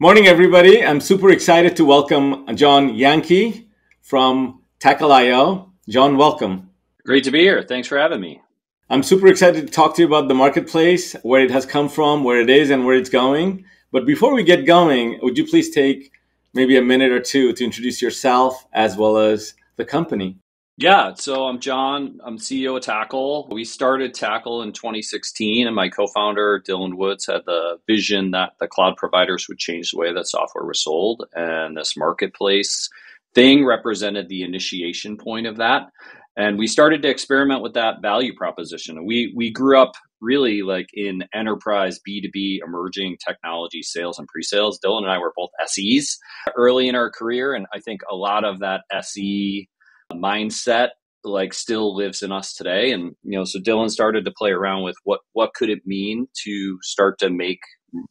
Morning, everybody. I'm super excited to welcome John Jahnke from Tackle.io. John, welcome. Great to be here. Thanks for having me. I'm super excited to talk to you about the marketplace, where it has come from, where it is, and where it's going. But before we get going, would you please take maybe a minute or two to introduce yourself as well as the company? Yeah, so I'm John. I'm CEO of Tackle. We started Tackle in 2016, and my co-founder, Dylan Woods, had the vision that the cloud providers would change the way that software was sold. And this marketplace thing represented the initiation point of that. And we started to experiment with that value proposition. We grew up really like in enterprise B2B emerging technology sales and pre-sales. Dylan and I were both SEs early in our career. And I think a lot of that SE mindset like still lives in us today. And, so Dylan started to play around with what could it mean to start to make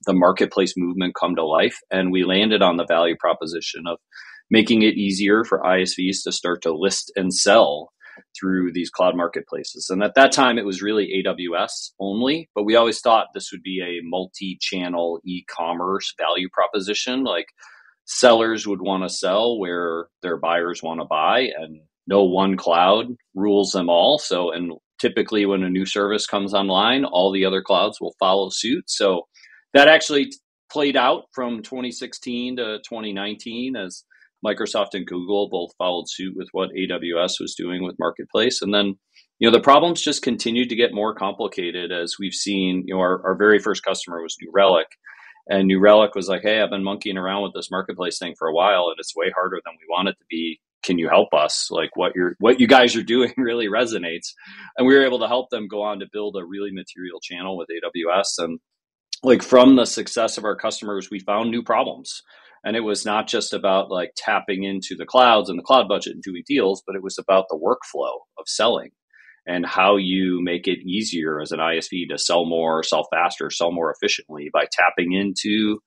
the marketplace movement come to life. And we landed on the value proposition of making it easier for ISVs to start to list and sell through these cloud marketplaces. And at that time, it was really AWS only, but we always thought this would be a multi-channel e-commerce value proposition. Like sellers would want to sell where their buyers want to buy, and no one cloud rules them all. So, and typically when a new service comes online, all the other clouds will follow suit. So that actually played out from 2016 to 2019 as Microsoft and Google both followed suit with what AWS was doing with Marketplace. And then, the problems just continued to get more complicated as we've seen, our very first customer was New Relic. And New Relic was like, hey, I've been monkeying around with this marketplace thing for a while, and it's way harder than we want it to be. Can you help us? Like what you guys are doing really resonates. And we were able to help them go on to build a really material channel with AWS. And like from the success of our customers, we found new problems. And it was not just about like tapping into the clouds and the cloud budget and doing deals, but it was about the workflow of selling and how you make it easier as an ISV to sell more, sell faster, sell more efficiently by tapping into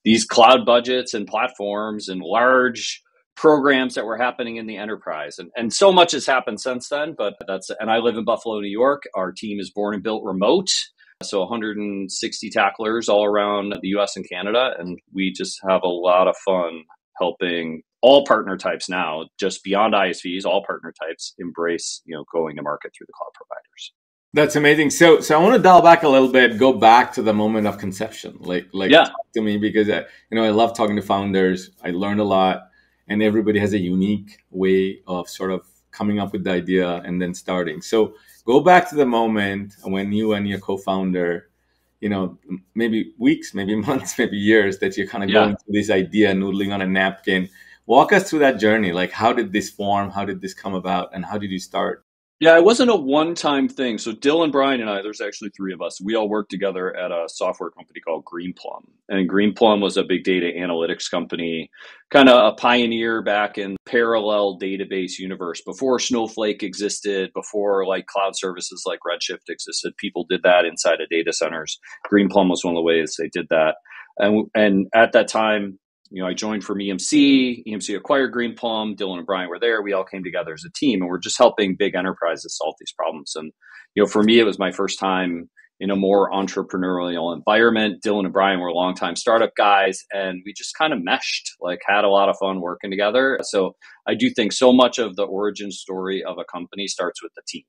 these cloud budgets and platforms and large programs that were happening in the enterprise. And so much has happened since then, and I live in Buffalo, New York. Our team is born and built remote. So 160 tacklers all around the US and Canada. And we just have a lot of fun helping all partner types now, just beyond ISVs, all partner types embrace, going to market through the cloud providers. That's amazing. So I want to dial back a little bit, go back to the moment of conception. Talk to me, because I love talking to founders. I learned a lot, and everybody has a unique way of sort of coming up with the idea and then starting. So go back to the moment when you and your co-founder, maybe weeks, maybe months, maybe years, that you're kind of going through this idea, noodling on a napkin. Walk us through that journey. Like, how did this form? How did this come about? And how did you start? Yeah, it wasn't a one-time thing. So Dylan, Brian, and I, there's actually three of us. We all worked together at a software company called Greenplum. And Greenplum was a big data analytics company, kind of a pioneer back in parallel database universe. Before Snowflake existed, before like cloud services like Redshift existed, people did that inside of data centers. Greenplum was one of the ways they did that. And at that time, I joined from EMC. EMC acquired Greenplum. Dylan and Brian were there. We all came together as a team, and we're just helping big enterprises solve these problems. And, for me, it was my first time in a more entrepreneurial environment. Dylan and Brian were longtime startup guys, and we just kind of meshed, had a lot of fun working together. So I do think so much of the origin story of a company starts with the team.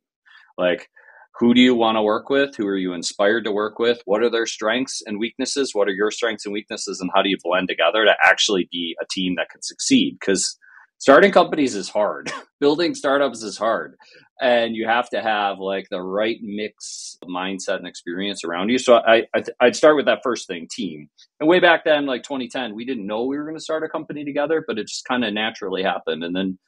Who do you want to work with? Who are you inspired to work with? What are their strengths and weaknesses? What are your strengths and weaknesses? And how do you blend together to actually be a team that can succeed? Because starting companies is hard. Building startups is hard. And you have to have the right mix of mindset and experience around you. So I'd start with that first thing, team. And way back then, 2010, we didn't know we were going to start a company together, but it just kind of naturally happened. And then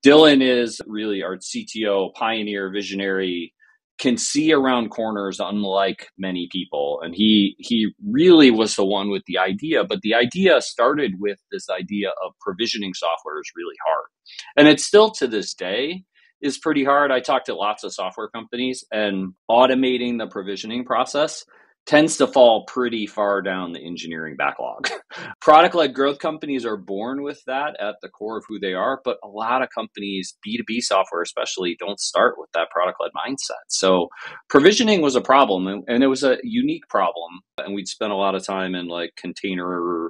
Dylan is really our CTO, pioneer, visionary, can see around corners unlike many people. And he really was the one with the idea, but the idea started with this idea of provisioning software is really hard. And it's still to this day is pretty hard. I talked to lots of software companies, and automating the provisioning process tends to fall pretty far down the engineering backlog. Product-led growth companies are born with that at the core of who they are, but a lot of companies, B2B software especially, don't start with that product-led mindset. So provisioning was a problem, and it was a unique problem. And we'd spent a lot of time in container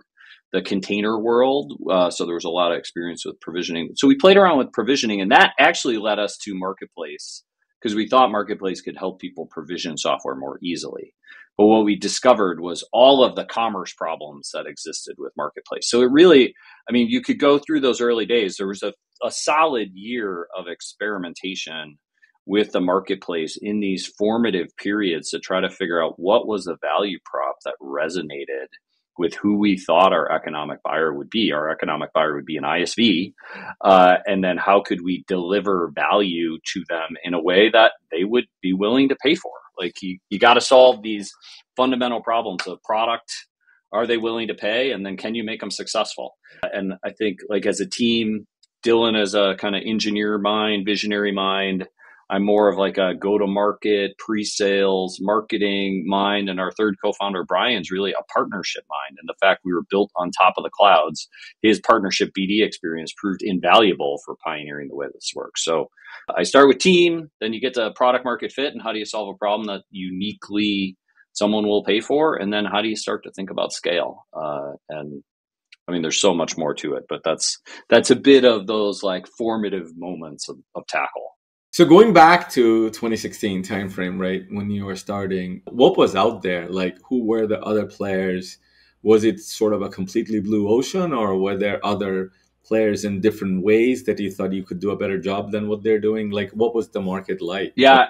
the container world. So there was a lot of experience with provisioning. So we played around with provisioning, and that actually led us to Marketplace because we thought Marketplace could help people provision software more easily. But what we discovered was all of the commerce problems that existed with Marketplace. So it really, I mean, you could go through those early days. There was a solid year of experimentation with the Marketplace in these formative periods to try to figure out what was the value prop that resonated with who we thought our economic buyer would be. Our economic buyer would be an ISV. And then how could we deliver value to them in a way that they would be willing to pay for? Like you got to solve these fundamental problems of product. Are they willing to pay? And then can you make them successful? And I think like as a team, Dylan is a kind of engineer mind, visionary mind. I'm more of like a go-to-market, pre-sales, marketing mind. And our third co-founder, Brian's really a partnership mind. And the fact we were built on top of the clouds, his partnership BD experience proved invaluable for pioneering the way this works. So I start with team, then you get to product market fit and how do you solve a problem that uniquely someone will pay for? And then how do you start to think about scale? And I mean, there's so much more to it, but that's a bit of those like formative moments of Tackle. So going back to 2016 timeframe, right, when you were starting, what was out there? Like, who were the other players? Was it sort of a completely blue ocean, or were there other players in different ways that you thought you could do a better job than what they're doing? Like, what was the market like? Yeah,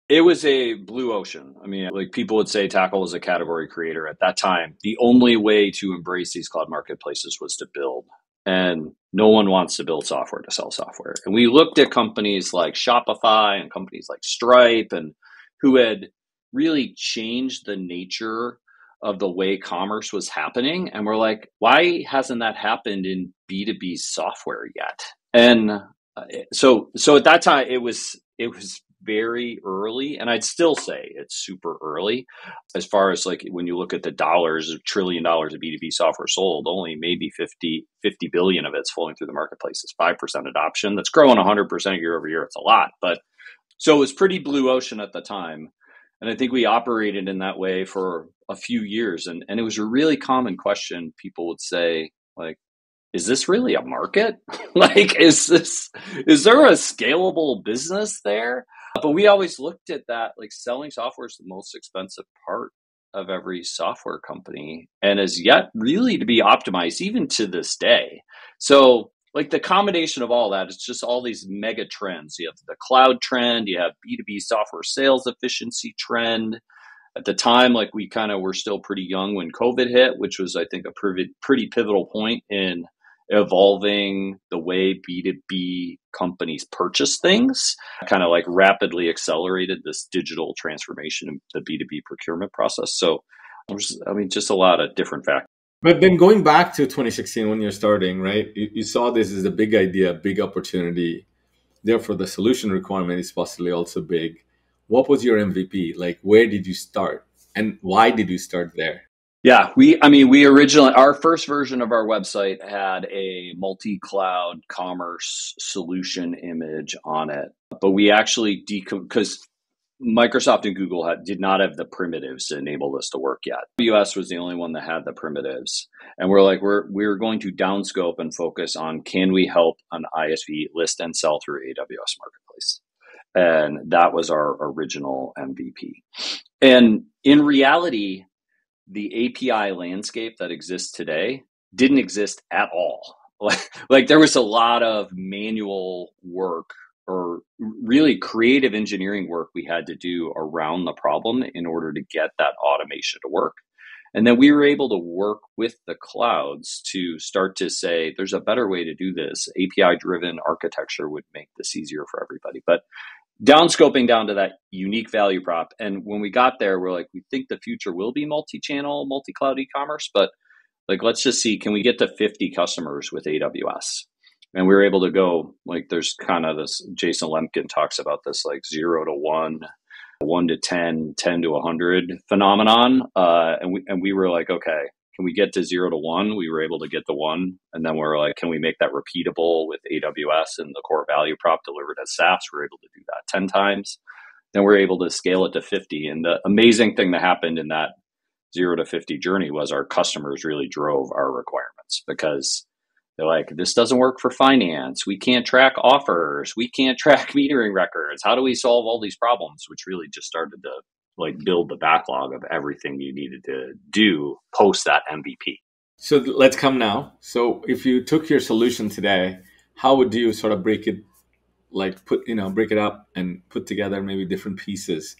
it was a blue ocean. I mean, like people would say Tackle was a category creator at that time. The only way to embrace these cloud marketplaces was to build. And no one wants to build software to sell software. And we looked at companies like Shopify and companies like Stripe and who had really changed the nature of the way commerce was happening. And we're like, why hasn't that happened in B2B software yet? And so at that time, it was very early, and I'd still say it's super early as far as like when you look at the dollars, $1 trillion of B2B software sold, only maybe 50 billion of it's flowing through the marketplace. It's 5% adoption. That's growing 100% year over year. It's a lot, but so it was pretty blue ocean at the time. And I think we operated in that way for a few years. And it was a really common question. People would say like, is this really a market? Like, is there a scalable business there? But we always looked at that, like selling software is the most expensive part of every software company and is yet really to be optimized even to this day. So like the combination of all that is just all these mega trends. You have the cloud trend, you have B2B software sales efficiency trend. At the time, like we kind of were still pretty young when COVID hit, which was, I think, a pretty pivotal point in evolving the way B2B companies purchase things, kind of like rapidly accelerated this digital transformation of the B2B procurement process. So, just a lot of different factors. But then going back to 2016 when you're starting, right, you saw this as a big idea, big opportunity. Therefore, the solution requirement is possibly also big. What was your MVP? Like, where did you start? And why did you start there? Yeah, we originally, our first version of our website had a multi-cloud commerce solution image on it, but we actually because Microsoft and Google did not have the primitives to enable this to work yet. AWS was the only one that had the primitives. And we're like, we're going to downscope and focus on, can we help an ISV list and sell through AWS Marketplace? And that was our original MVP. And in reality, the API landscape that exists today didn't exist at all. Like there was a lot of manual work or really creative engineering work we had to do around the problem in order to get that automation to work. And then we were able to work with the clouds to start to say, there's a better way to do this. API-driven architecture would make this easier for everybody. But downscoping down to that unique value prop. And when we got there, we're like, we think the future will be multi-channel, multi-cloud e-commerce, but like, let's just see, can we get to 50 customers with AWS? And we were able to go, like, there's kind of this, Jason Lemkin talks about this, like 0 to 1, 1 to 10, 10 to 100 phenomenon. And we were like, okay, can we get to 0 to 1? We were able to get to 1. And then we're like, can we make that repeatable with AWS and the core value prop delivered as SaaS? We're able to do that 10 times. Then we're able to scale it to 50. And the amazing thing that happened in that 0 to 50 journey was our customers really drove our requirements, because they're like, this doesn't work for finance. We can't track offers. We can't track metering records. How do we solve all these problems? Which really just started to build the backlog of everything you needed to do post that MVP. So let's come now. So if you took your solution today, how would you sort of break it up and put together maybe different pieces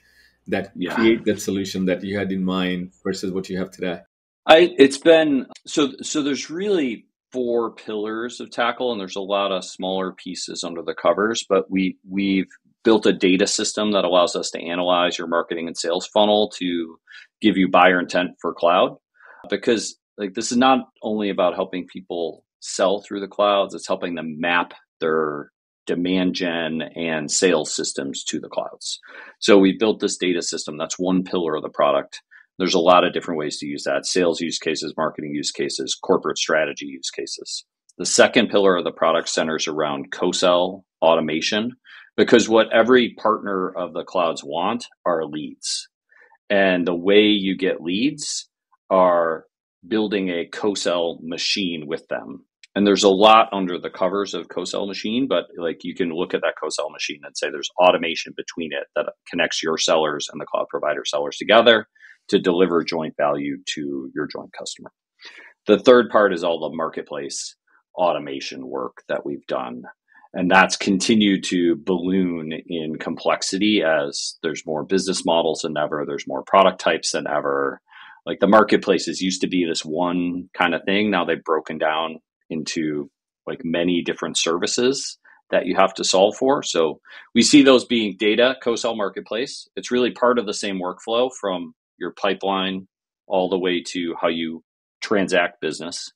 that create that solution that you had in mind versus what you have today? It's been so there's really 4 pillars of Tackle, and there's a lot of smaller pieces under the covers, but we've built a data system that allows us to analyze your marketing and sales funnel to give you buyer intent for cloud. Because this is not only about helping people sell through the clouds, it's helping them map their demand gen and sales systems to the clouds. So we built this data system. That's one pillar of the product. There's a lot of different ways to use that: sales use cases, marketing use cases, corporate strategy use cases. The second pillar of the product centers around co-sell automation, because what every partner of the clouds want are leads. And the way you get leads are building a co-sell machine with them. And there's a lot under the covers of co-sell machine, but you can look at that co-sell machine and say there's automation between it that connects your sellers and the cloud provider sellers together to deliver joint value to your joint customer. The third part is all the marketplace automation work that we've done. And that's continued to balloon in complexity as there's more business models than ever. There's more product types than ever. The marketplaces used to be this one kind of thing. Now they've broken down into many different services that you have to solve for. So we see those being data, co-sell, marketplace. It's really part of the same workflow from your pipeline all the way to how you transact business.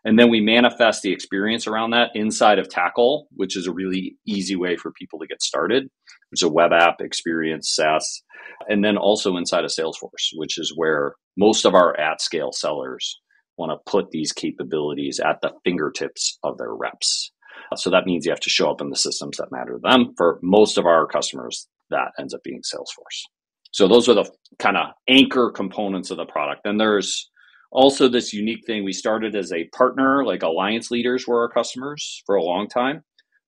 And then we manifest the experience around that inside of Tackle, which is a really easy way for people to get started. It's a web app experience, SaaS, and then also inside of Salesforce, which is where most of our at-scale sellers want to put these capabilities at the fingertips of their reps. So that means you have to show up in the systems that matter to them. For most of our customers, that ends up being Salesforce. So those are the kind of anchor components of the product. And there's also this unique thing. We started as a partner, alliance leaders were our customers for a long time.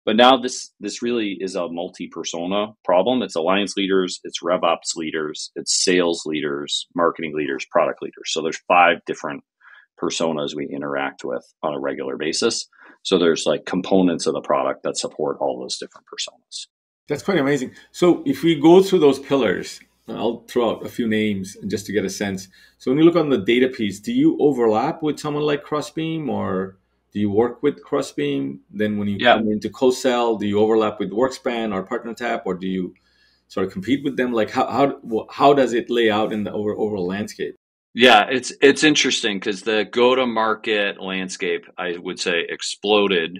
But now this really is a multi-persona problem. It's alliance leaders, it's RevOps leaders, it's sales leaders, marketing leaders, product leaders. So there's 5 different personas we interact with on a regular basis. So there's components of the product that support all those different personas. That's quite amazing. So if we go through those pillars, I'll throw out a few names just to get a sense. So when you look on the data piece, do you overlap with someone like Crossbeam, or do you work with Crossbeam? Then when you come into co-sell, do you overlap with Workspan or PartnerTap, or do you sort of compete with them? How does it lay out in the overall landscape? Yeah, it's interesting because the go-to-market landscape, I would say, exploded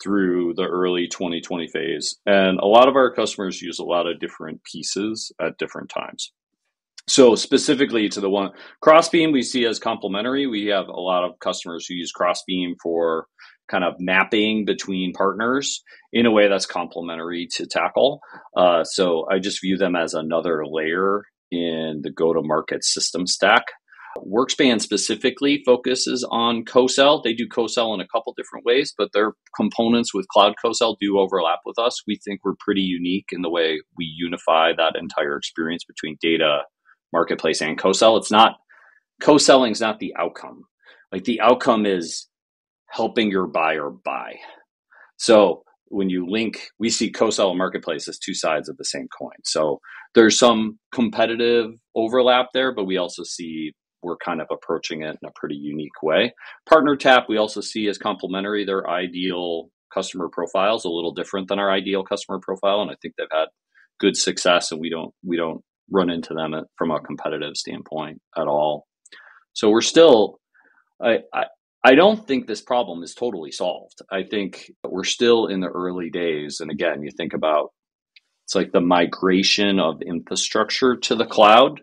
through the early 2020 phase. And a lot of our customers use a lot of different pieces at different times. So specifically to the one, Crossbeam we see as complementary. We have a lot of customers who use Crossbeam for kind of mapping between partners in a way that's complementary to Tackle. So I just view them as another layer in the go-to-market system stack. Workspan specifically focuses on co-sell. They do co-sell in a couple different ways, but their components with cloud co-sell do overlap with us. We think we're pretty unique in the way we unify that entire experience between data, marketplace, and co-sell. It's not, co-selling is not the outcome. The outcome is helping your buyer buy. So when you link, we see co-sell and marketplace as 2 sides of the same coin. So there's some competitive overlap there, but we also see we're kind of approaching it in a pretty unique way. PartnerTap, we also see as complementary. Their ideal customer profile is a little different than our ideal customer profile, and I think they've had good success, and we don't run into them from a competitive standpoint at all. So we're still, I don't think this problem is totally solved. I think we're still in the early days, and again, you think about it's the migration of infrastructure to the cloud.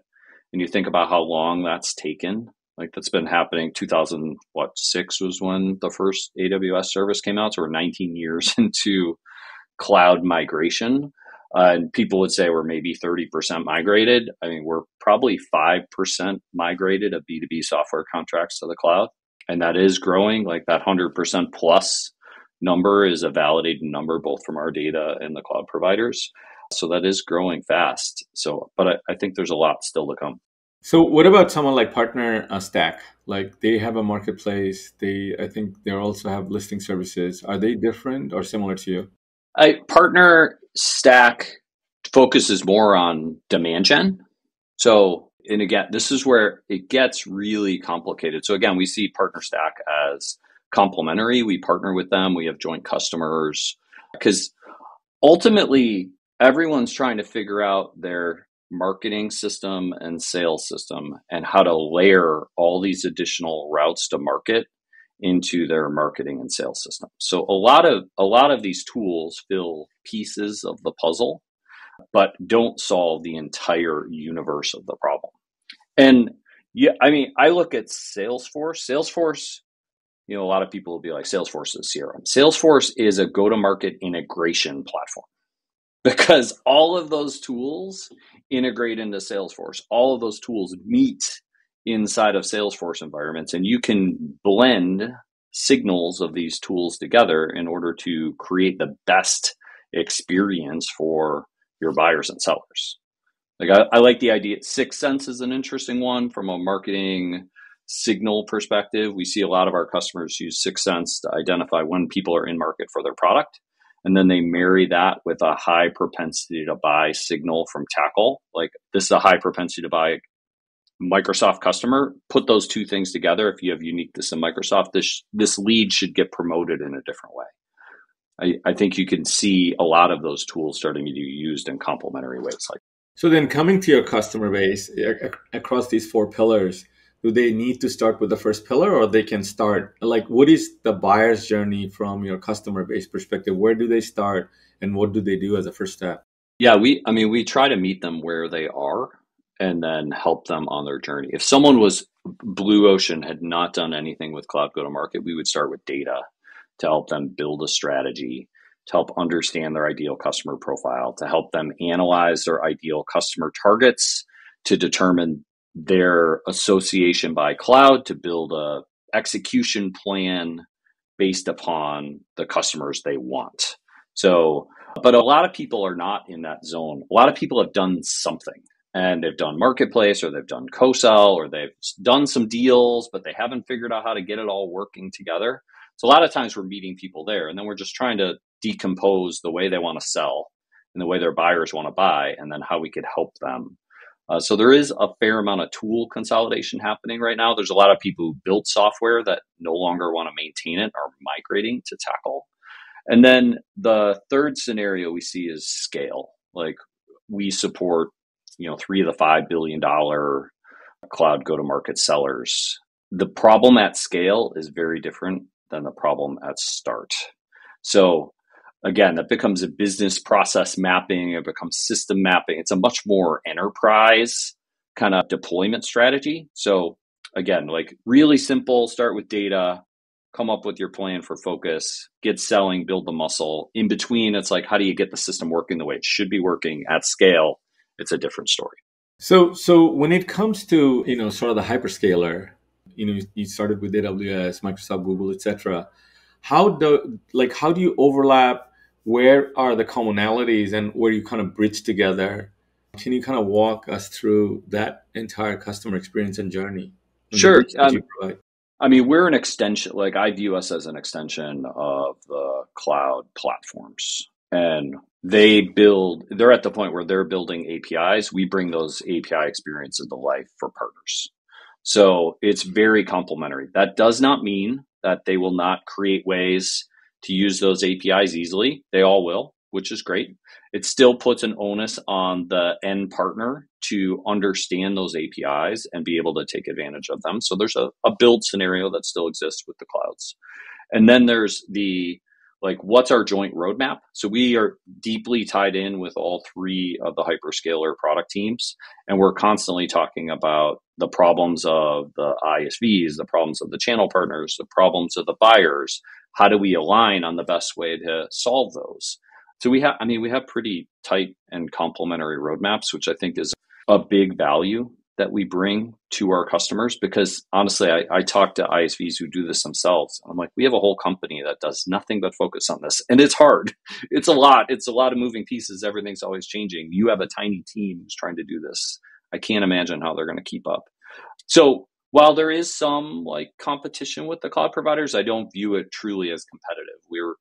And you think about how long that's taken, that's been happening. 2006 was when the first AWS service came out. So we're 19 years into cloud migration. And people would say we're maybe 30% migrated. I mean, we're probably 5% migrated of B2B software contracts to the cloud. And that is growing. Like that 100% plus number is a validated number, both from our data and the cloud providers. So that is growing fast. But I think there's a lot still to come. So what about someone like Partner Stack? Like they have a marketplace. I think they also have listing services. Are they different or similar to you? Partner Stack focuses more on demand gen. So, and again, this is where it gets really complicated. So again, we see Partner Stack as complementary. We partner with them. We have joint customers because ultimately everyone's trying to figure out their marketing system and sales system and how to layer all these additional routes to market into their marketing and sales system. So a lot of these tools fill pieces of the puzzle, but don't solve the entire universe of the problem. And yeah, I mean, I look at Salesforce, a lot of people will be like, Salesforce is CRM. Salesforce is a go-to-market integration platform because all of those tools integrate into Salesforce. All of those tools meet inside of Salesforce environments, and you can blend signals of these tools together in order to create the best experience for your buyers and sellers. Like I like the idea. Sixth Sense is an interesting one from a marketing signal perspective. We see a lot of our customers use Sixth Sense to identify when people are in market for their product. And then they marry that with a high propensity to buy signal from Tackle. Like this is a high propensity to buy Microsoft customer. Put those two things together. If you have uniqueness in Microsoft, this lead should get promoted in a different way. I think you can see a lot of those tools starting to be used in complementary ways. So then coming to your customer base across these four pillars, do they need to start with the first pillar or they can start? Like what is the buyer's journey from your customer base perspective? Where do they start and what do they do as a first step? Yeah, we try to meet them where they are and then help them on their journey. If someone was blue ocean, had not done anything with cloud go-to-market, we would start with data to help them build a strategy, to help understand their ideal customer profile, to help them analyze their ideal customer targets, to determine their association by cloud, to build a execution plan based upon the customers they want. So, but a lot of people are not in that zone. A lot of people have done something and they've done marketplace or they've done co-sell or they've done some deals, but they haven't figured out how to get it all working together. So a lot of times we're meeting people there and then we're just trying to decompose the way they want to sell and the way their buyers want to buy and then how we could help them. So there is a fair amount of tool consolidation happening right now. There's a lot of people who built software that no longer want to maintain it or migrating to Tackle. And then the third scenario we see is scale. Like we support, $3 to $5 billion cloud go-to-market sellers. The problem at scale is very different than the problem at start. So again, that becomes a business process mapping. It becomes system mapping. It's a much more enterprise kind of deployment strategy. So again, like really simple, start with data, come up with your plan for focus, get selling, build the muscle. In between, it's like, how do you get the system working the way it should be working at scale? It's a different story. So when it comes to, sort of the hyperscaler, you started with AWS, Microsoft, Google, etc. How do you overlap? Where are the commonalities and where you kind of bridge together? Can you kind of walk us through that entire customer experience and journey? Sure. We're an extension, like I view us as an extension of the cloud platforms. And they're at the point where they're building APIs. We bring those API experiences to life for partners. So it's very complementary. That does not mean that they will not create ways to use those APIs easily. They all will, which is great. It still puts an onus on the end partner to understand those APIs and be able to take advantage of them. So there's a build scenario that still exists with the clouds. And then there's what's our joint roadmap? So we are deeply tied in with all three of the hyperscaler product teams. And we're constantly talking about the problems of the ISVs, the problems of the channel partners, the problems of the buyers. How do we align on the best way to solve those? So we have pretty tight and complementary roadmaps, which I think is a big value that we bring to our customers, because honestly, I talk to ISVs who do this themselves. I'm like, we have a whole company that does nothing but focus on this. And it's hard. It's a lot. It's a lot of moving pieces. Everything's always changing. You have a tiny team who's trying to do this. I can't imagine how they're going to keep up. So while there is some like competition with the cloud providers, I don't view it truly as competitive.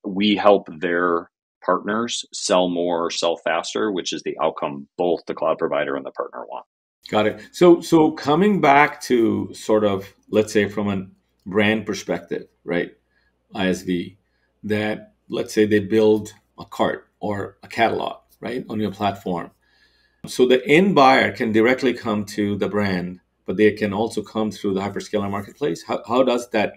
We help their partners sell more, sell faster, which is the outcome both the cloud provider and the partner want. Got it. So coming back to sort of, let's say from a brand perspective, right? ISV, that let's say they build a cart or a catalog, right, on your platform. So the end buyer can directly come to the brand, but they can also come through the hyperscaler marketplace. How does that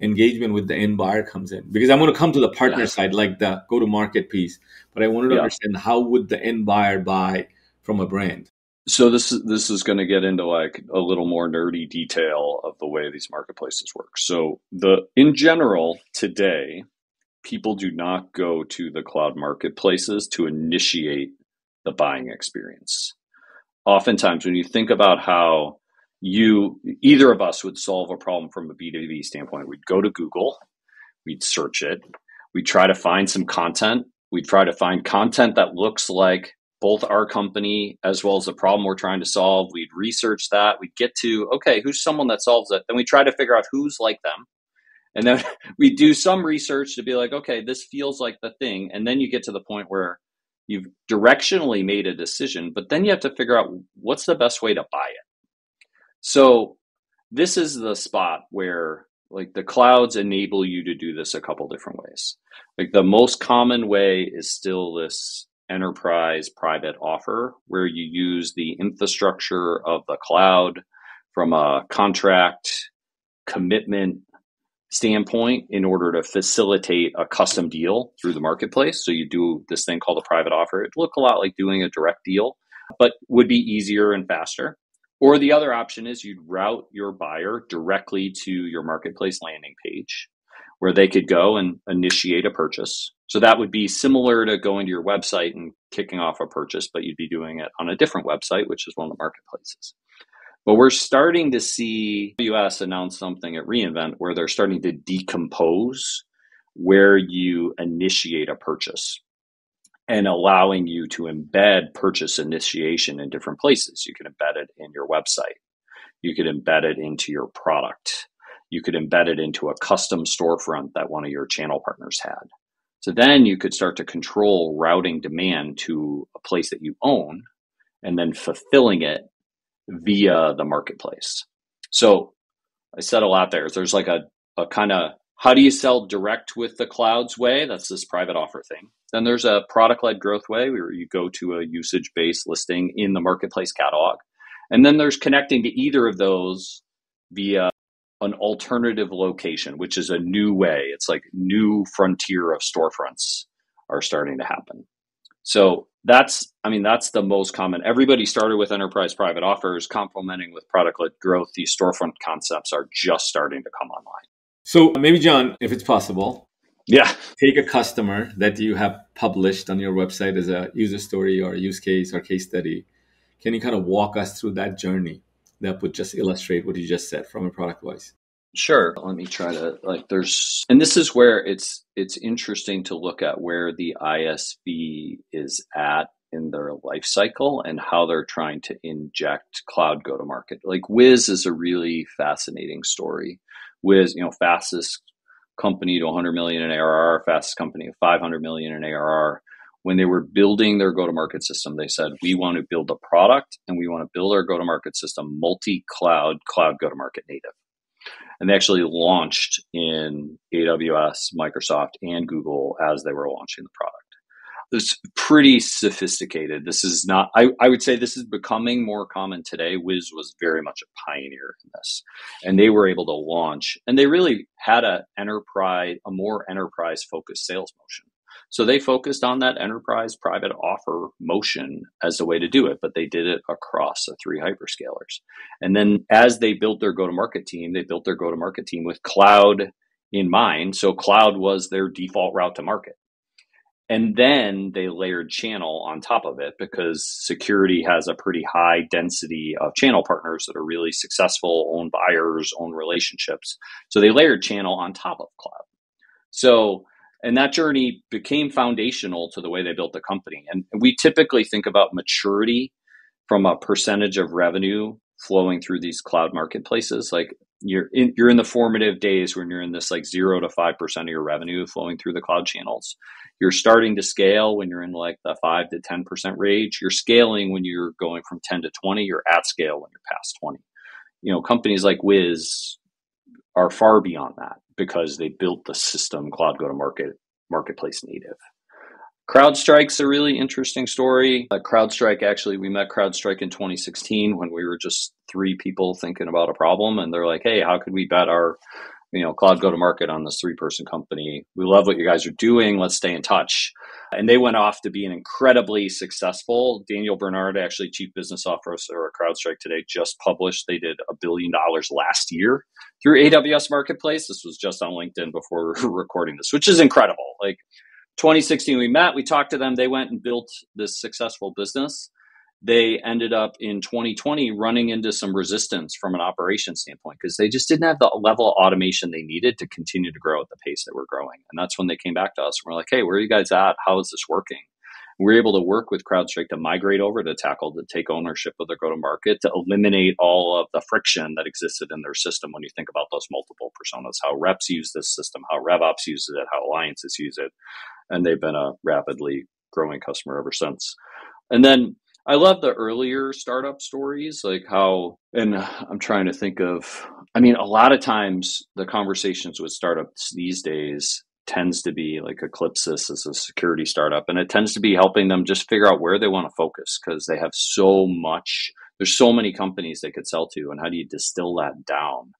engagement with the end buyer comes in? Because I'm going to come to the partner side, like the go-to-market piece, but I wanted to understand how would the end buyer buy from a brand? So this is going to get into like a little more nerdy detail of the way these marketplaces work. So in general today, people do not go to the cloud marketplaces to initiate the buying experience. Oftentimes, when you think about how either of us would solve a problem from a B2B standpoint, we'd go to Google, we'd search it, we'd try to find some content, we'd try to find content that looks like both our company as well as the problem we're trying to solve. We'd research that. We'd get to, okay, who's someone that solves it? Then we try to figure out who's like them. And then we do some research to be like, okay, this feels like the thing. And then you get to the point where you've directionally made a decision, but then you have to figure out what's the best way to buy it. So this is the spot where like the clouds enable you to do this a couple different ways. Like the most common way is still this enterprise private offer where you use the infrastructure of the cloud from a contract commitment standpoint in order to facilitate a custom deal through the marketplace. So you do this thing called a private offer. It'd look a lot like doing a direct deal, but would be easier and faster. Or the other option is you'd route your buyer directly to your marketplace landing page where they could go and initiate a purchase. So that would be similar to going to your website and kicking off a purchase, but you'd be doing it on a different website, which is one of the marketplaces. But we're starting to see AWS announce something at reInvent where they're starting to decompose where you initiate a purchase and allowing you to embed purchase initiation in different places. You can embed it in your website. You could embed it into your product. You could embed it into a custom storefront that one of your channel partners had. So then you could start to control routing demand to a place that you own and then fulfilling it via the marketplace. So I said a lot there. There's like a kind of, how do you sell direct with the clouds way? That's this private offer thing. Then there's a product-led growth way where you go to a usage-based listing in the marketplace catalog. And then there's connecting to either of those via an alternative location, which is a new way. It's like new frontier of storefronts are starting to happen. So that's the most common. Everybody started with enterprise private offers, complementing with product-led growth. These storefront concepts are just starting to come online. So maybe, John, if it's possible, take a customer that you have published on your website as a user story or a use case or case study. Can you kind of walk us through that journey that would just illustrate what you just said from a product wise? Sure. Let me try to and this is where it's interesting to look at where the ISV is at in their life cycle and how they're trying to inject cloud go-to-market. Like Wiz is a really fascinating story. Wiz, fastest company to 100 million in ARR, fastest company of 500 million in ARR. When they were building their go-to-market system, they said, we want to build a product and we want to build our go-to-market system multi-cloud, cloud go-to-market native. And they actually launched in AWS, Microsoft, and Google as they were launching the product. It's pretty sophisticated. This is not, I would say this is becoming more common today. Wiz was very much a pioneer in this. And they were able to launch, and they really had a more enterprise-focused sales motion. So they focused on that enterprise private offer motion as a way to do it, but they did it across the 3 hyperscalers. And then as they built their go-to-market team, they built their go-to-market team with cloud in mind. So cloud was their default route to market. And then they layered channel on top of it because security has a pretty high density of channel partners that are really successful, own buyers, own relationships. So they layered channel on top of cloud. So, and that journey became foundational to the way they built the company. And we typically think about maturity from a percentage of revenue flowing through these cloud marketplaces. Like you're in the formative days when you're in this like 0 to 5% of your revenue flowing through the cloud channels. You're starting to scale when you're in like the 5 to 10% range. You're scaling when you're going from 10 to 20. You're at scale when you're past 20. Companies like Wiz are far beyond that because they built the system cloud go-to-market marketplace native. CrowdStrike's a really interesting story. CrowdStrike, actually, we met CrowdStrike in 2016 when we were just 3 people thinking about a problem. And they're like, hey, how could we bet our cloud go-to-market on this 3-person company? We love what you guys are doing. Let's stay in touch. And they went off to be an incredibly successful. Daniel Bernard, actually Chief Business Officer at CrowdStrike today, just published they did $1 billion last year through AWS Marketplace. This was just on LinkedIn before we were recording this, which is incredible. Like 2016, we met, we talked to them. They went and built this successful business. They ended up in 2020 running into some resistance from an operations standpoint because they just didn't have the level of automation they needed to continue to grow at the pace that we're growing. And that's when they came back to us. We're like, hey, where are you guys at? How is this working? And we're able to work with CrowdStrike to migrate over to Tackle, to take ownership of their go-to-market, to eliminate all of the friction that existed in their system when you think about those multiple personas, how reps use this system, how RevOps uses it, how alliances use it. And they've been a rapidly growing customer ever since. And then I love the earlier startup stories, like how, and I'm trying to think of, a lot of times the conversations with startups these days tends to be like Eclipsys is a security startup, and it tends to be helping them just figure out where they want to focus because they have so much, there's so many companies they could sell to, and how do you distill that down?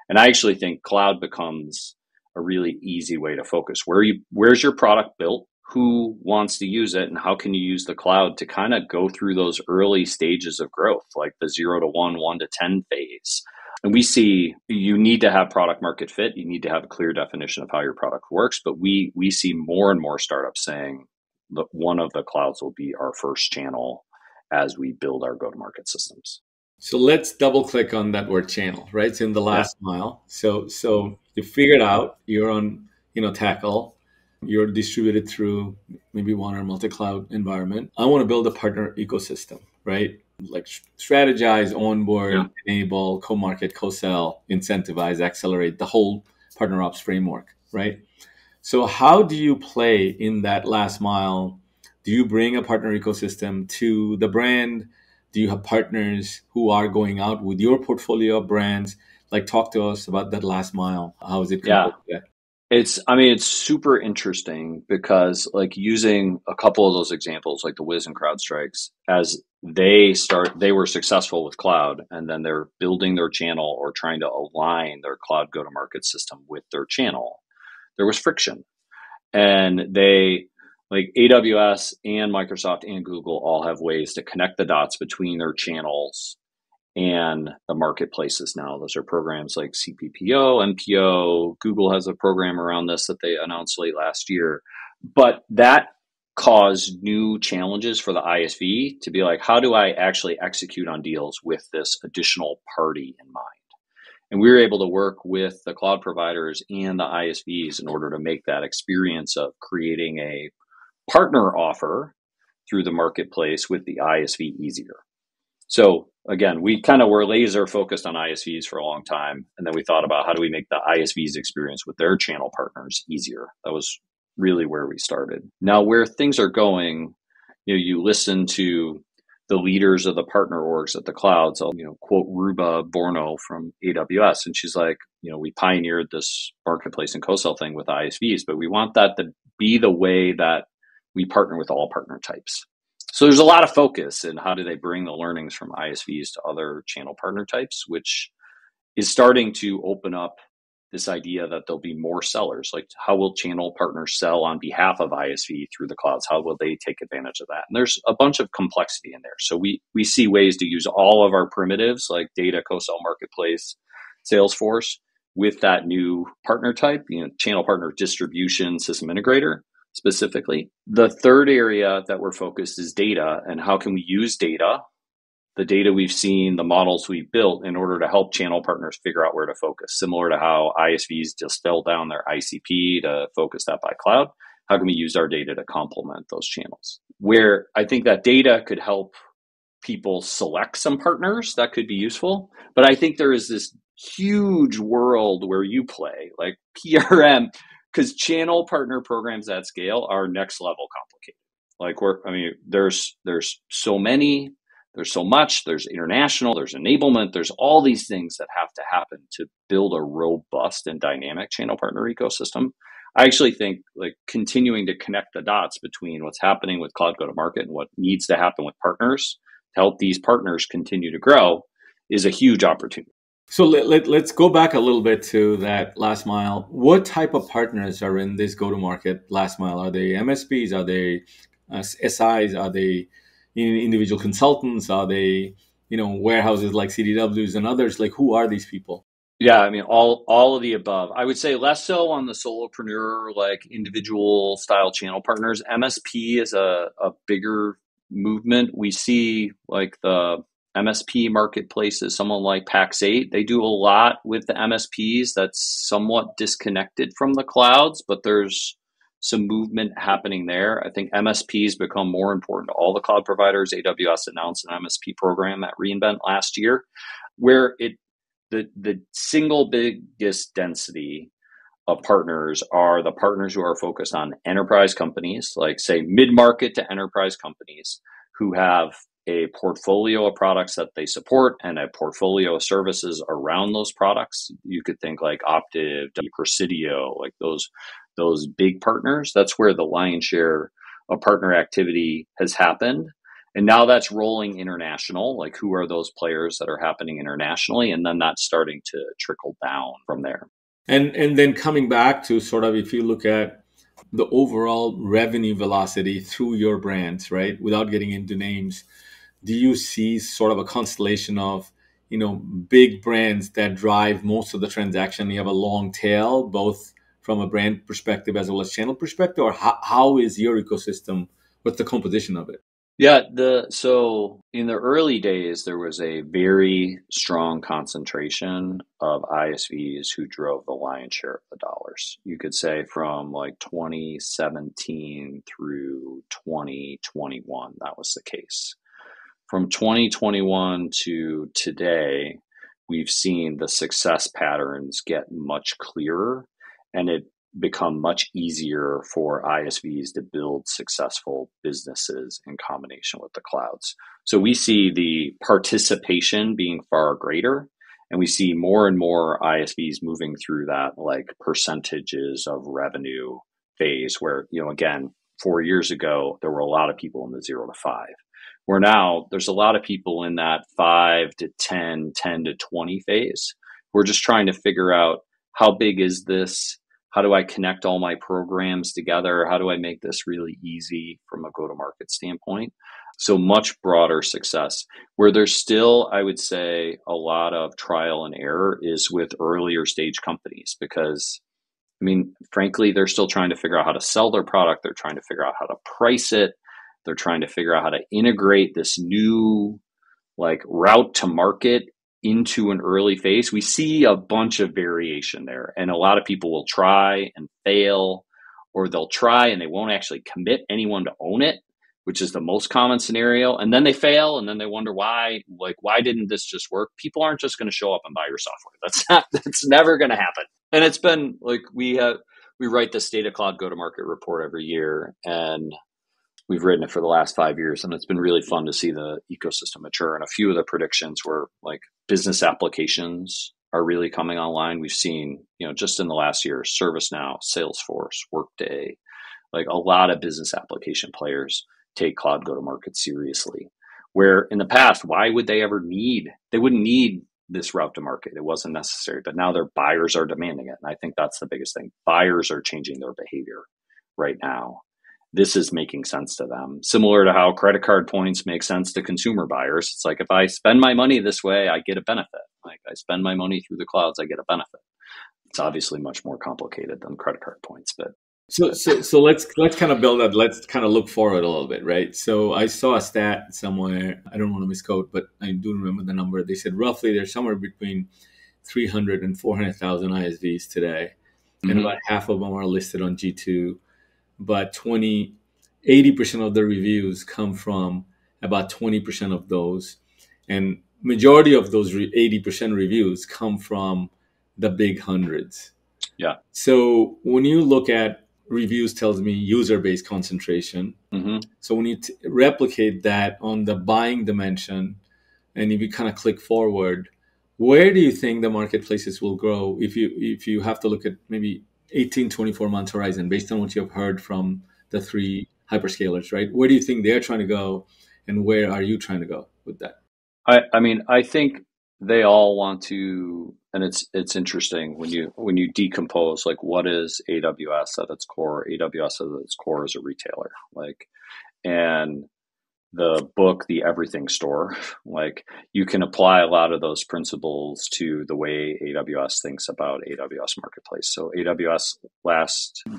And I actually think cloud becomes a really easy way to focus. Where's your product built? Who wants to use it? And how can you use the cloud to kind of go through those early stages of growth, like the 0 to 1, 1 to 10 phase? And we see you need to have product market fit. You need to have a clear definition of how your product works. But we see more and more startups saying that one of the clouds will be our first channel as we build our go-to-market systems. So let's double click on that word channel, right? It's in the last mile. So you figured out you're on, Tackle, you're distributed through maybe one or multi-cloud environment. I want to build a partner ecosystem, right? Like strategize, onboard, enable, co-market, co-sell, incentivize, accelerate the whole partner ops framework, right? So how do you play in that last mile? Do you bring a partner ecosystem to the brand? Do you have partners who are going out with your portfolio of brands? Like, talk to us about that last mile. How is it? It's super interesting because like using a couple of those examples, like the Wiz and CrowdStrikes, as they were successful with cloud, and then they're building their channel or trying to align their cloud go-to-market system with their channel. There was friction, and they, like AWS and Microsoft and Google, all have ways to connect the dots between their channels and the marketplaces now. Those are programs like CPPO, MPO. Google has a program around this that they announced late last year. But that caused new challenges for the ISV to be like, how do I actually execute on deals with this additional party in mind? And we were able to work with the cloud providers and the ISVs in order to make that experience of creating a partner offer through the marketplace with the ISV easier. So again, we kind of were laser focused on ISVs for a long time. And then we thought about how do we make the ISVs experience with their channel partners easier. That was really where we started. Now, where things are going, you listen to the leaders of the partner orgs at the clouds. I'll, quote Ruba Borno from AWS. And she's like, we pioneered this marketplace and co-sell thing with ISVs, but we want that to be the way that we partner with all partner types. So there's a lot of focus in how do they bring the learnings from ISVs to other channel partner types, which is starting to open up this idea that there'll be more sellers. Like, how will channel partners sell on behalf of ISV through the clouds? How will they take advantage of that? And there's a bunch of complexity in there. So we see ways to use all of our primitives like data, co-sell, marketplace, Salesforce with that new partner type, channel partner distribution system integrator, specifically. The third area that we're focused is data, and how can we use data, the data we've seen, the models we've built, in order to help channel partners figure out where to focus, similar to how ISVs distill down their ICP to focus that by cloud. How can we use our data to complement those channels? Where I think that data could help people select some partners that could be useful. But I think there is this huge world where you play, like PRM, because channel partner programs at scale are next level complicated. There's so many, there's so much, there's international, there's enablement, there's all these things that have to happen to build a robust and dynamic channel partner ecosystem. I actually think like continuing to connect the dots between what's happening with cloud go-to-market and what needs to happen with partners to help these partners continue to grow is a huge opportunity. So let's go back a little bit to that last mile. What type of partners are in this go-to-market last mile? Are they MSPs? Are they SIs? Are they individual consultants? Are they warehouses like CDWs and others? Like, who are these people? Yeah, I mean, all of the above. I would say less so on the solopreneur, like individual style channel partners. MSP is a bigger movement. We see like the MSP marketplaces, someone like Pax8, they do a lot with the MSPs that's somewhat disconnected from the clouds, but there's some movement happening there. I think MSPs become more important to all the cloud providers. AWS announced an MSP program at reInvent last year, where the single biggest density of partners are the partners who are focused on enterprise companies, like say mid-market to enterprise companies who have a portfolio of products that they support and a portfolio of services around those products. You could think like Optiv, Presidio, like those big partners. That's where the lion's share of partner activity has happened. And now that's rolling international, like who are those players that are happening internationally? And then that's starting to trickle down from there. And then coming back to sort of, if you look at the overall revenue velocity through your brands, right, without getting into names, do you see sort of a constellation of, big brands that drive most of the transaction? You have a long tail, both from a brand perspective as well as channel perspective, or how is your ecosystem? What's the composition of it? Yeah, so in the early days, there was a very strong concentration of ISVs who drove the lion's share of the dollars. You could say from like 2017 through 2021, that was the case. From 2021 to today, we've seen the success patterns get much clearer, and it become much easier for ISVs to build successful businesses in combination with the clouds. So we see the participation being far greater, and we see more and more ISVs moving through that like percentages of revenue phase where, again, 4 years ago, there were a lot of people in the 0 to 5. Where now there's a lot of people in that 5 to 10, 10 to 20 phase. We're just trying to figure out how big is this? How do I connect all my programs together? How do I make this really easy from a go-to-market standpoint? So much broader success. Where there's still, I would say, a lot of trial and error is with earlier stage companies because, frankly, they're still trying to figure out how to sell their product. They're trying to figure out how to price it. They're trying to figure out how to integrate this new like route to market into an early phase. We see a bunch of variation there, and a lot of people will try and fail, or they'll try and they won't actually commit anyone to own it, which is the most common scenario. And then they fail, and then they wonder why didn't this just work? People aren't just going to show up and buy your software. That's never going to happen. And it's been like we write the State of Cloud Go-to-Market report every year, and we've written it for the last 5 years, and it's been really fun to see the ecosystem mature. And a few of the predictions were like business applications are really coming online. We've seen, just in the last year, ServiceNow, Salesforce, Workday, like a lot of business application players take cloud go-to-market seriously. Where in the past, why would they wouldn't need this route to market. It wasn't necessary, but now their buyers are demanding it. And I think that's the biggest thing. Buyers are changing their behavior right now. This is making sense to them. Similar to how credit card points make sense to consumer buyers. It's like, if I spend my money this way, I get a benefit. Like I spend my money through the clouds, I get a benefit. It's obviously much more complicated than credit card points, but So let's kind of build that. Let's kind of look forward a little bit, right? So I saw a stat somewhere. I don't want to misquote, but I do remember the number. They said roughly there's somewhere between 300 and 400,000 ISVs today, and about half of them are listed on G2. But 80% of the reviews come from about 20% of those, and majority of those 80% reviews come from the big hundreds. Yeah. So when you look at reviews, tells me user-based concentration. So when you replicate that on the buying dimension, and if you kind of click forward, where do you think the marketplaces will grow if you have to look at maybe 18, 24 months horizon based on what you have heard from the three hyperscalers, right? Where do you think they're trying to go, and where are you trying to go with that? I mean, I think they all want to, and it's interesting when you decompose, like, what is AWS at its core? AWS at its core is a retailer, like, and the book, The Everything Store, like, you can apply a lot of those principles to the way AWS thinks about AWS Marketplace. So AWS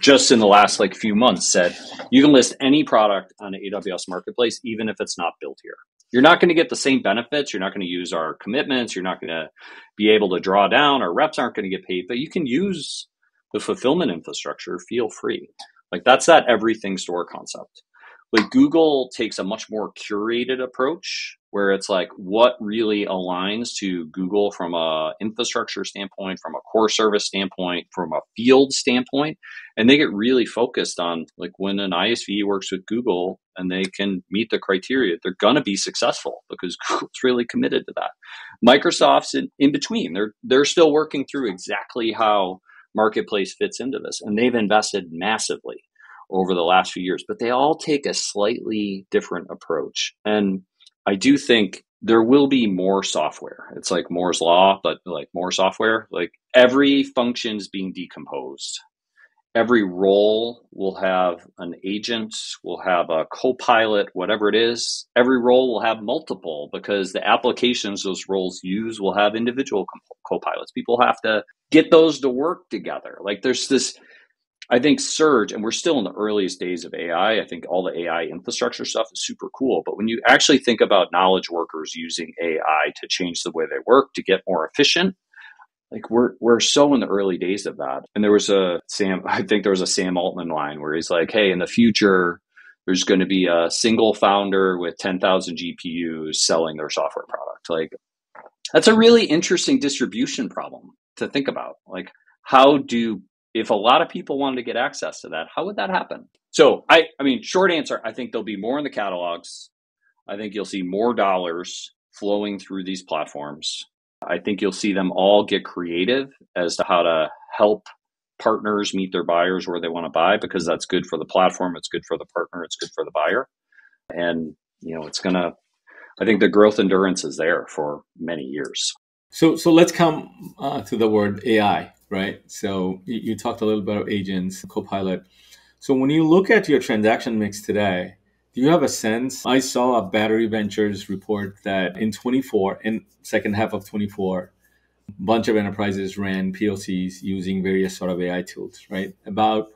just in the last like few months said, you can list any product on AWS Marketplace, even if it's not built here. You're not going to get the same benefits. You're not going to use our commitments. You're not going to be able to draw down. Our reps aren't going to get paid, but you can use the fulfillment infrastructure, feel free. Like, that's that everything store concept. Like, Google takes a much more curated approach where it's like what really aligns to Google from a infrastructure standpoint, from a core service standpoint, from a field standpoint. And they get really focused on, like, when an ISV works with Google and they can meet the criteria, they're going to be successful because Google's really committed to that. Microsoft's in between. They're still working through exactly how Marketplace fits into this. And they've invested massively over the last few years, but they all take a slightly different approach. And I do think there will be more software. It's like Moore's law, but like more software. Like, every function is being decomposed. Every role will have an agent, will have a co-pilot, whatever it is. Every role will have multiple because the applications those roles use will have individual co-pilots. People have to get those to work together. Like, there's this, I think, surge, and we're still in the earliest days of AI. I think all the AI infrastructure stuff is super cool. But when you actually think about knowledge workers using AI to change the way they work, to get more efficient, like, we're so in the early days of that. And there was I think there was a Sam Altman line where he's like, hey, in the future, there's going to be a single founder with 10,000 GPUs selling their software product. Like, that's a really interesting distribution problem to think about. Like, if a lot of people wanted to get access to that, how would that happen? So I mean, short answer, I think there'll be more in the catalogs. I think you'll see more dollars flowing through these platforms. I think you'll see them all get creative as to how to help partners meet their buyers where they want to buy, because that's good for the platform. It's good for the partner. It's good for the buyer. And, I think the growth endurance is there for many years. So let's come to the word AI, right? So you talked a little bit about agents, Copilot. So when you look at your transaction mix today, do you have a sense? I saw a Battery Ventures report that in second half of 24, a bunch of enterprises ran POCs using various sort of AI tools, right? About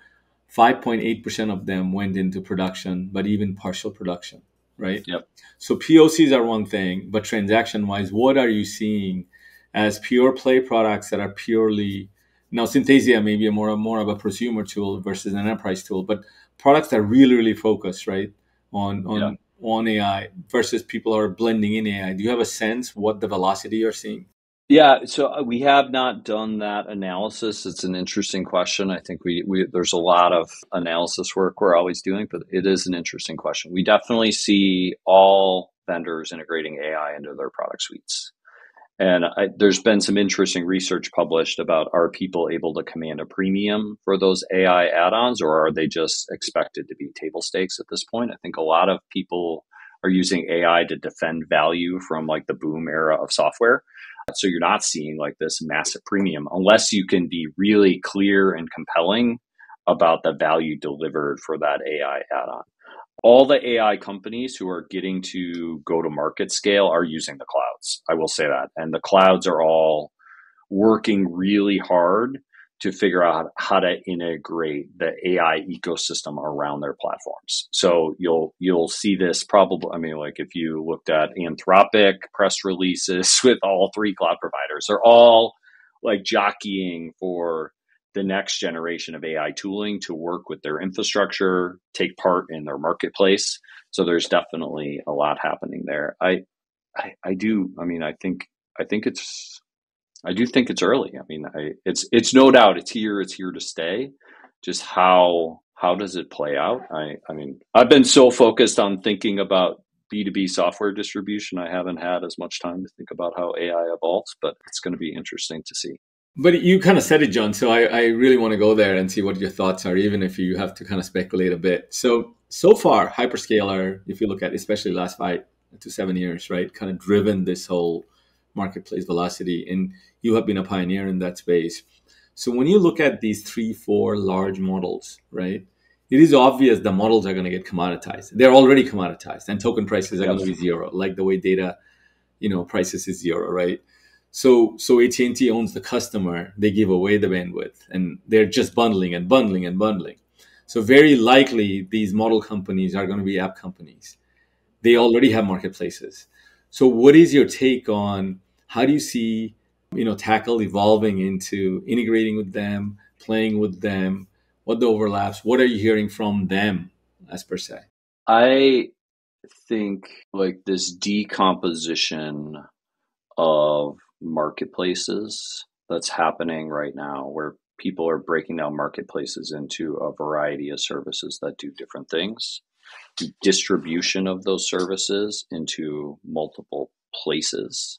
5.8% of them went into production, but even partial production, right? Yep. So POCs are one thing, but transaction-wise, what are you seeing as pure play products that are purely, now Synthesia may be more of a prosumer tool versus an enterprise tool, but products that are really, really focused, right, on AI versus people are blending in AI. Do you have a sense what the velocity you're seeing? Yeah, so we have not done that analysis. It's an interesting question. I think there's a lot of analysis work we're always doing, but it is an interesting question. We definitely see all vendors integrating AI into their product suites. And there's been some interesting research published about, are people able to command a premium for those AI add-ons, or are they just expected to be table stakes at this point? I think a lot of people are using AI to defend value from like the boom era of software. So you're not seeing like this massive premium unless you can be really clear and compelling about the value delivered for that AI add-on. All the AI companies who are getting to go to market scale are using the clouds. I will say that. And the clouds are all working really hard to figure out how to integrate the AI ecosystem around their platforms. So you'll see this probably, I mean, like if you looked at Anthropic press releases with all three cloud providers, they're all like jockeying for the next generation of AI tooling to work with their infrastructure, take part in their marketplace. So there's definitely a lot happening there. I do think it's early. I mean, it's no doubt it's here to stay. Just how does it play out? I mean, I've been so focused on thinking about B2B software distribution, I haven't had as much time to think about how AI evolves, but it's going to be interesting to see. But you kind of said it, John. So I really want to go there and see what your thoughts are, even if you have to kind of speculate a bit. So far, hyperscaler, if you look at especially last 5 to 7 years, right, kind of driven this whole marketplace velocity, and you have been a pioneer in that space. So when you look at these 3-4 large models, right, it is obvious the models are going to get commoditized. They're already commoditized, and token prices are going to be zero, like the way data, prices is zero, right? So AT&T owns the customer. They give away the bandwidth, and they're just bundling and bundling and bundling. So very likely these model companies are going to be app companies. They already have marketplaces. So what is your take on how do you see, Tackle evolving into integrating with them, playing with them? What the overlaps? What are you hearing from them as per se? I think like this decomposition of marketplaces that's happening right now, where people are breaking down marketplaces into a variety of services that do different things. The distribution of those services into multiple places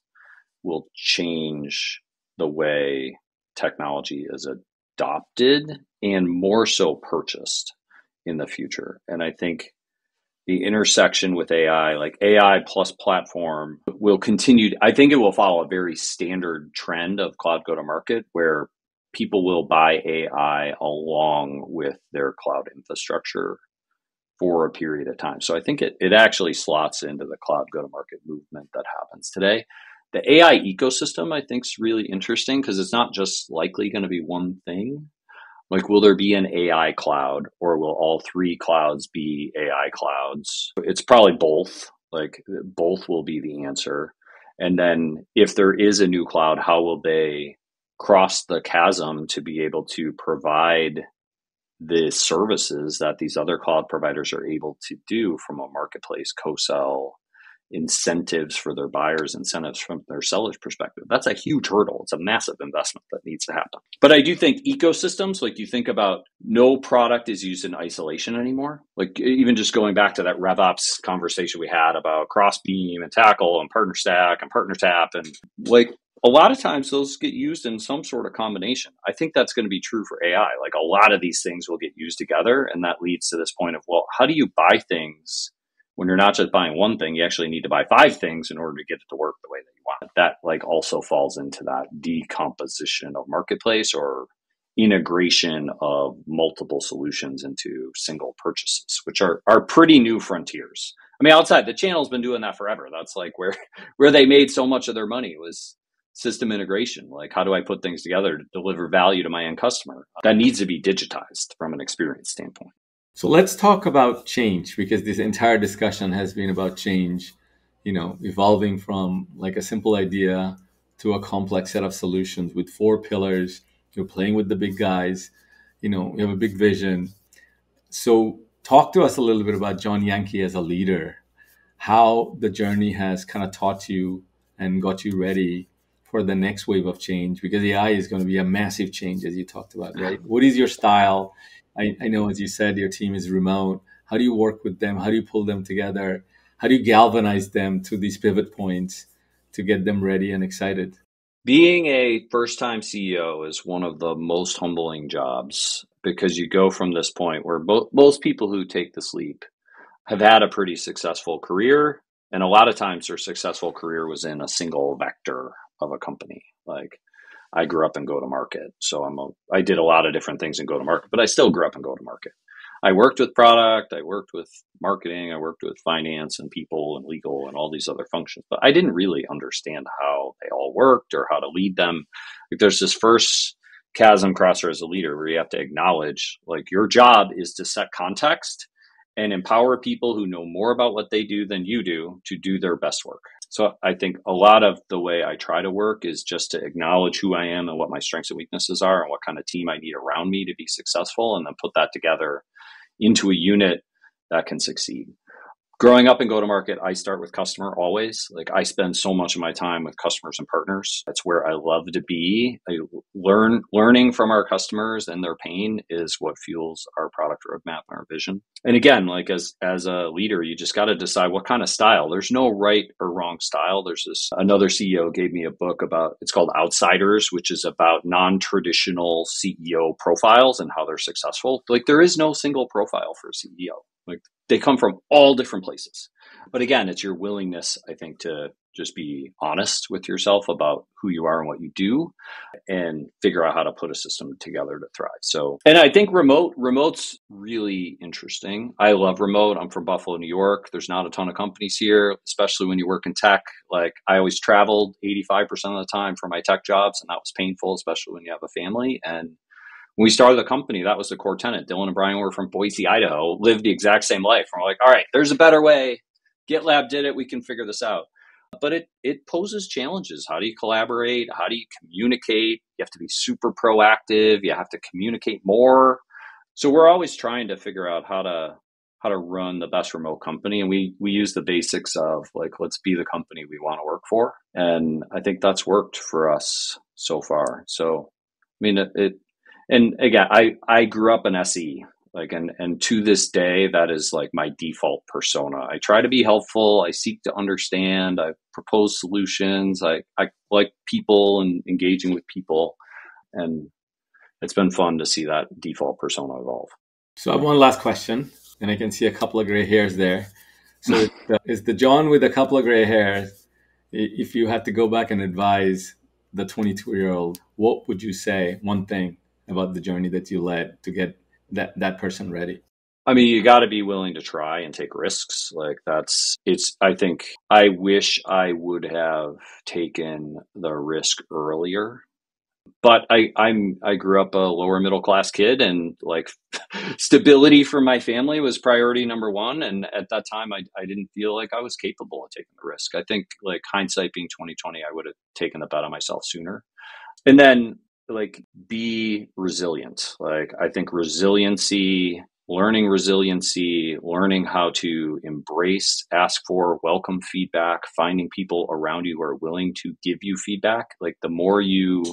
will change the way technology is adopted and more so purchased in the future. And I think the intersection with AI, like AI plus platform, will continue. I think it will follow a very standard trend of cloud go-to-market where people will buy AI along with their cloud infrastructure for a period of time. So I think it actually slots into the cloud go-to-market movement that happens today. The AI ecosystem, I think, is really interesting because it's not just likely going to be one thing. Like, will there be an AI cloud, or will all three clouds be AI clouds? It's probably both. Like, both will be the answer. And then if there is a new cloud, how will they cross the chasm to be able to provide the services that these other cloud providers are able to do from a marketplace, co-sell, incentives for their buyers, incentives from their sellers' perspective? That's a huge hurdle. It's a massive investment that needs to happen. But I do think ecosystems, like you think about, no product is used in isolation anymore. Like even just going back to that RevOps conversation we had about Crossbeam and Tackle and Partner Stack and Partner Tap, and like a lot of times those get used in some sort of combination. I think that's going to be true for AI. Like a lot of these things will get used together, and that leads to this point of, well, how do you buy things when you're not just buying one thing? You actually need to buy 5 things in order to get it to work the way that you want. That like also falls into that decomposition of marketplace or integration of multiple solutions into single purchases, which are pretty new frontiers. I mean, outside the channel's been doing that forever. That's like where they made so much of their money was system integration. Like, how do I put things together to deliver value to my end customer? That needs to be digitized from an experience standpoint. So let's talk about change, because this entire discussion has been about change, evolving from like a simple idea to a complex set of solutions with 4 pillars. You're playing with the big guys, you have a big vision. So talk to us a little bit about John Jahnke as a leader, how the journey has kind of taught you and got you ready for the next wave of change, because AI is going to be a massive change, as you talked about, right? What is your style? I know, as you said, your team is remote. How do you work with them? How do you pull them together? How do you galvanize them to these pivot points to get them ready and excited? Being a first-time CEO is one of the most humbling jobs, because you go from this point where most people who take this leap have had a pretty successful career. And a lot of times their successful career was in a single vector of a company. Like, I grew up in go-to-market, so I did a lot of different things in go-to-market, but I still grew up in go-to-market. I worked with product, I worked with marketing, I worked with finance and people and legal and all these other functions, but I didn't really understand how they all worked or how to lead them. Like, there's this first chasm crosser as a leader where you have to acknowledge like your job is to set context and empower people who know more about what they do than you do to do their best work. So I think a lot of the way I try to work is just to acknowledge who I am and what my strengths and weaknesses are and what kind of team I need around me to be successful, and then put that together into a unit that can succeed. Growing up in go-to-market, I start with customer always. Like I spend so much of my time with customers and partners. That's where I love to be. Learning from our customers and their pain is what fuels our product roadmap and our vision. And again, like as a leader, you just got to decide what kind of style. There's no right or wrong style. There's another CEO gave me a book it's called Outsiders, which is about non-traditional CEO profiles and how they're successful. Like there is no single profile for a CEO. Like they come from all different places. But again, it's your willingness, I think, to just be honest with yourself about who you are and what you do and figure out how to put a system together to thrive. So, and I think remote's really interesting. I love remote. I'm from Buffalo, New York. There's not a ton of companies here, especially when you work in tech. Like I always traveled 85% of the time for my tech jobs, and that was painful, especially when you have a family. And when we started the company, that was the core tenet. Dylan and Brian were from Boise, Idaho, lived the exact same life. And we're like, all right, there's a better way. GitLab did it. We can figure this out. But it poses challenges. How do you collaborate? How do you communicate? You have to be super proactive. You have to communicate more. So we're always trying to figure out how to run the best remote company. And we use the basics of like, let's be the company we want to work for. And I think that's worked for us so far. So, I mean, and again, I grew up in SE, like, and to this day, that is like my default persona. I try to be helpful. I seek to understand. I propose solutions. I like people and engaging with people. And it's been fun to see that default persona evolve. So I have one last question, and I can see a couple of gray hairs there. So is the John with a couple of gray hairs, if you had to go back and advise the 22-year-old, what would you say, one thing about the journey that you led to get that person ready? I mean, you got to be willing to try and take risks. Like I think I wish I would have taken the risk earlier, but I grew up a lower middle class kid, and like stability for my family was priority number one. And at that time, I didn't feel like I was capable of taking the risk. I think like hindsight being 2020, I would have taken the bet on myself sooner. And then like be resilient. Like I think learning how to embrace, ask for, welcome feedback, finding people around you who are willing to give you feedback. Like the more you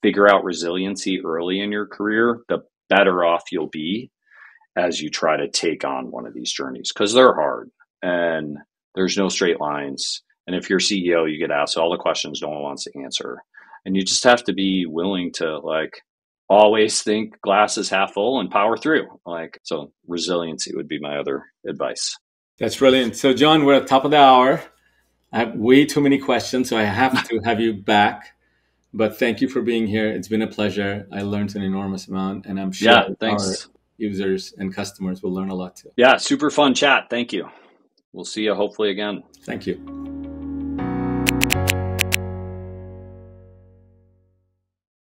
figure out resiliency early in your career, the better off you'll be as you try to take on one of these journeys, because they're hard and there's no straight lines. And if you're CEO, you get asked all the questions no one wants to answer. And you just have to be willing to like always think glass is half full and power through. Like, so resiliency would be my other advice. That's brilliant. So John, we're at the top of the hour. I have way too many questions, so I have to have you back. But thank you for being here. It's been a pleasure. I learned an enormous amount, and I'm sure our users and customers will learn a lot too. Yeah, super fun chat. Thank you. We'll see you hopefully again. Thank you.